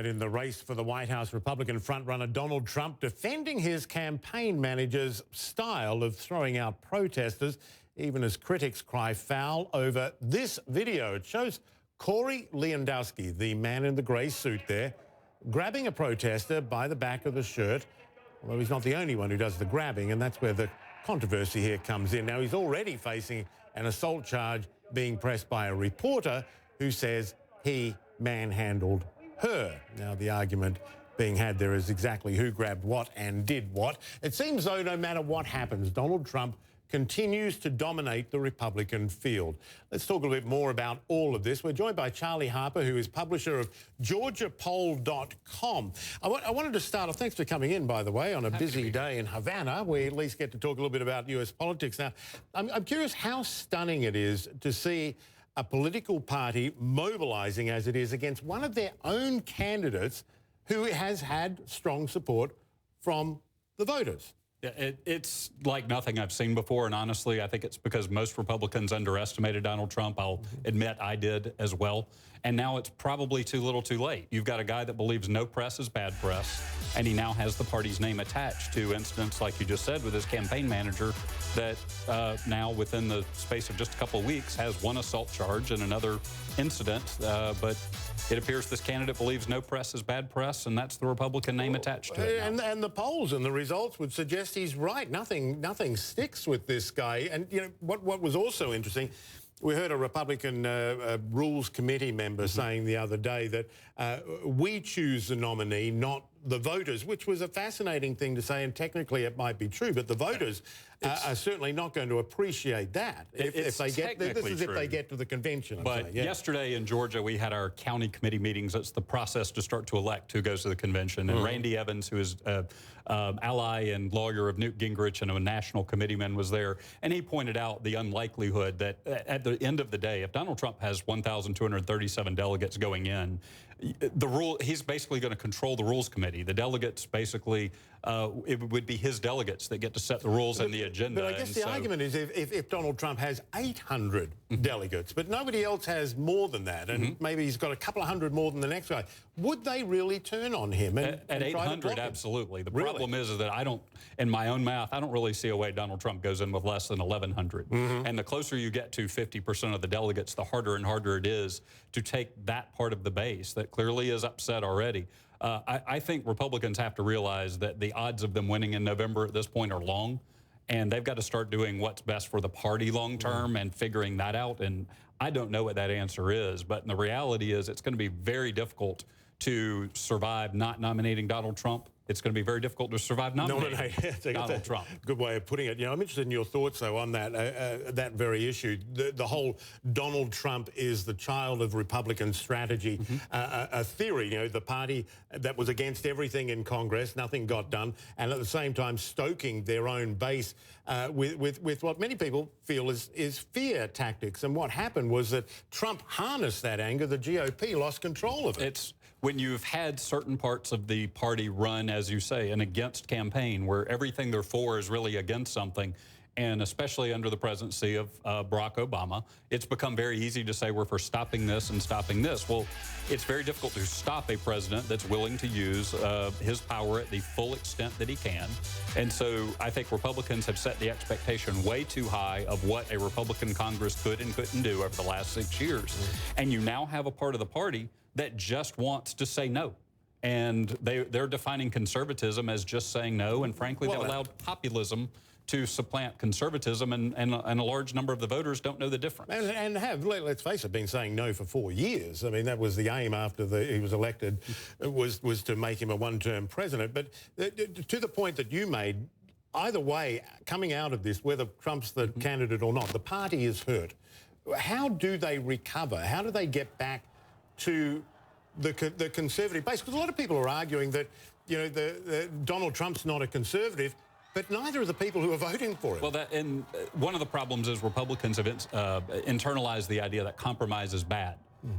tonight in the race for the White House, Republican frontrunner Donald Trump defending his campaign manager's style of throwing out protesters, even as critics cry foul over this video. It shows Corey Lewandowski, the man in the grey suit there, grabbing a protester by the back of the shirt, although he's not the only one who does the grabbing, and that's where the controversy here comes in. Now, he's already facing an assault charge being pressed by a reporter who says he manhandled her. Now, the argument being had there is exactly who grabbed what and did what. It seems, though, no matter what happens, Donald Trump continues to dominate the Republican field. Let's talk a little bit more about all of this. We're joined by Charlie Harper, who is publisher of GeorgiaPol.com. I wanted to start off, thanks for coming in, by the way, on a busy day in Havana. We at least get to talk a little bit about US politics. Now, I'm curious how stunning it is to see a political party mobilising as it is against one of their own candidates who has had strong support from the voters. Yeah, it's like nothing I've seen before, and honestly, I think it's because most Republicans underestimated Donald Trump. I'll admit I did as well, and now it's probably too little too late. You've got a guy that believes no press is bad press, and he now has the party's name attached to incidents, like you just said, with his campaign manager that now, within the space of just a couple of weeks, has one assault charge and another incident, but it appears this candidate believes no press is bad press, and that's the Republican name attached to it now. And the polls and the results would suggest he's right. Nothing sticks with this guy. And you know what was also interesting, we heard a Republican Rules Committee member saying the other day that we choose the nominee, not the voters, which was a fascinating thing to say, and technically it might be true, but the voters are certainly not going to appreciate that if they get if they get to the convention. But yesterday in Georgia, we had our county committee meetings. It's the process to start to elect who goes to the convention. And Randy Evans, who is ally and lawyer of Newt Gingrich and a national committeeman, was there. And he pointed out the unlikelihood that at the end of the day, if Donald Trump has 1,237 delegates going in, he's basically going to control the Rules Committee. The delegates basically, it would be his delegates that get to set the rules and the agenda. But I guess the argument is if Donald Trump has 800 delegates, but nobody else has more than that, and maybe he's got a couple of hundred more than the next guy, would they really turn on him? At 800, absolutely. The problem is that I don't, in my own math, I don't really see a way Donald Trump goes in with less than 1,100. And the closer you get to 50% of the delegates, the harder and harder it is to take that part of the base that clearly is upset already. I think Republicans have to realize that the odds of them winning in November at this point are long, and they've got to start doing what's best for the party long term and figuring that out. And I don't know what that answer is, but the reality is it's going to be very difficult to survive not nominating Donald Trump. It's going to be very difficult to survive nominating Donald Trump. Good way of putting it. You know, I'm interested in your thoughts, though, on that that very issue. The whole Donald Trump is the child of Republican strategy, a theory. You know, the party that was against everything in Congress, nothing got done, and at the same time stoking their own base with what many people feel is fear tactics. And what happened was that Trump harnessed that anger. The GOP lost control of it. It's when you've had certain parts of the party run, as you say, an against campaign where everything they're for is really against something, and especially under the presidency of Barack Obama, it's become very easy to say we're for stopping this and stopping this. Well, it's very difficult to stop a president that's willing to use his power at the full extent that he can. And so I think Republicans have set the expectation way too high of what a Republican Congress could and couldn't do over the last 6 years. And you now have a part of the party that just wants to say no. And they're defining conservatism as just saying no, and frankly, they've allowed populism to supplant conservatism, and a large number of the voters don't know the difference. And have, let's face it, been saying no for 4 years. I mean, that was the aim after he was elected, was to make him a one-term president. But to the point that you made, either way, coming out of this, whether Trump's the candidate or not, the party is hurt. How do they recover? How do they get back to the conservative base? Because a lot of people are arguing that, you know, Donald Trump's not a conservative, but neither are the people who are voting for him. Well, one of the problems is Republicans have internalized the idea that compromise is bad.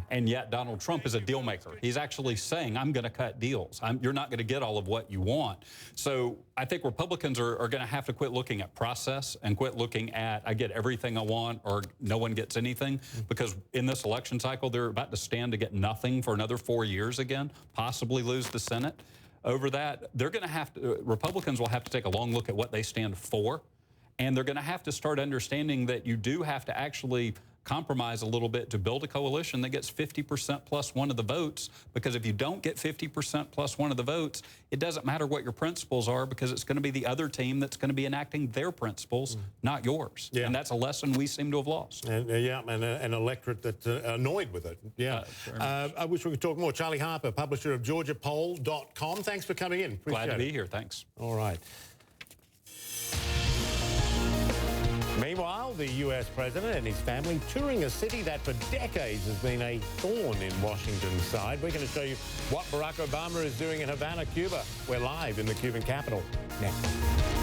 And yet Donald Trump is a deal maker. He's actually saying, I'm going to cut deals. You're not going to get all of what you want. So I think Republicans are going to have to quit looking at process and quit looking at, I get everything I want or no one gets anything, because in this election cycle, they're about to stand to get nothing for another 4 years again, possibly lose the Senate. Over that, they're going to have to, Republicans will have to take a long look at what they stand for, and they're going to have to start understanding that you do have to actually compromise a little bit to build a coalition that gets 50% plus one of the votes, because if you don't get 50% plus one of the votes, it doesn't matter what your principles are, because it's going to be the other team that's going to be enacting their principles, not yours. Yeah. And that's a lesson we seem to have lost. And, an electorate that's annoyed with it. Yeah. I wish we could talk more. Charlie Harper, publisher of GeorgiaPol.com. Thanks for coming in. Glad to be here. Thanks. All right. Meanwhile, the US president and his family touring a city that for decades has been a thorn in Washington's side. We're going to show you what Barack Obama is doing in Havana, Cuba. We're live in the Cuban capital next.